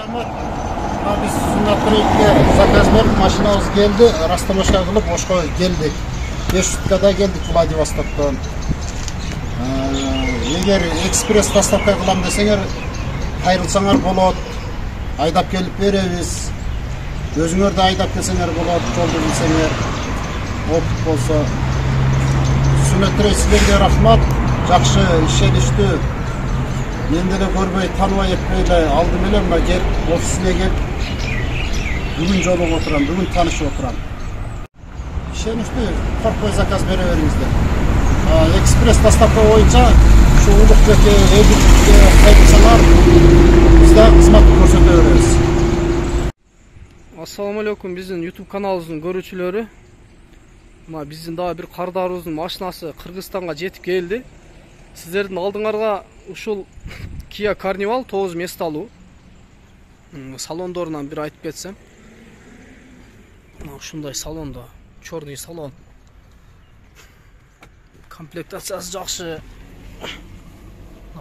рахмат. Biz Sunatırık'e zakaz verip maşinamız geldi. Rastlaşa kılıp boşqa geldik. 5 sutkada geldik Vladivostok'tan. Eğer ekspres dostavka kılam desenger ayrılsanger bolot. Aydap gelip beremiz. Özüңөр de aydap kelsenger bolot, joldu bilsenger. Opit bolsa. Sunatırık sizlerge rahmat. Жақшы işe Mendele görmey, tanıbay etmeyle aldım elem ama gel ofisine gel. Bugün jolup oturam, bugün tanışıp oturam. İşenişti, korkmay zakaz bereveringizler. Ekspres dostavka boyunca şu Ulukbek'e, Eybük'e kayıtsalar bizde hizmet korsete veririz. Assalamu alaikum, bizim YouTube kanalımızın görücüleri. Bizim daha bir kardarımızın maşinası Kırgızstan'a жетip geldi. Sizlerдің алдыңарға ушул Kia Carnival 9 месталуу салондорунан бир айтып кетсем. Ушундай салонда, черный салон. Комплектациясы жакшы.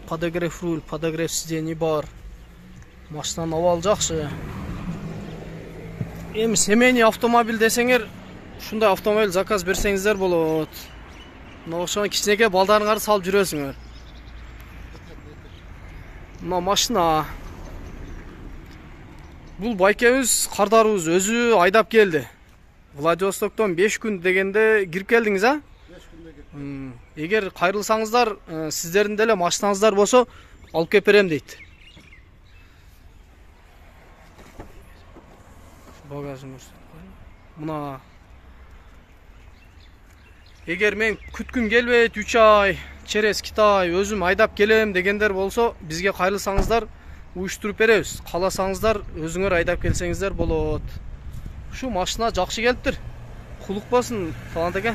Подогрев руль, подогрев сидений бар. Машинанын абалы жакшы. Эми семейный автомобиль десеңер, ушундай автомобиль заказ берсеңиздер болот. Ошон кичинекей балдарыңарды салып жүрөсүңөр. Мына машина. Бул байкебиз, кардарыбыз өзү айдап келди. Владивостоктон 5 күн дегенде кирип келдиңиз, а? 5 күндө кирип. Эгер кайрылсаңыздар, сиздердин деле машинаңыздар болсо, алып кеп берем дейт. Багажын көрсөтөйүн. Мына Егер мен күткүм келбейт 3 ай через Китай өзүм айдап келем дегендер болсо, бизге кайрылсаңыздар уюштуруп беребиз. Кааласаңыздар өзүңөр айдап келсеңиздер болот. Ушу машина жакшы келиптир. Кулук болсун, Талант эке.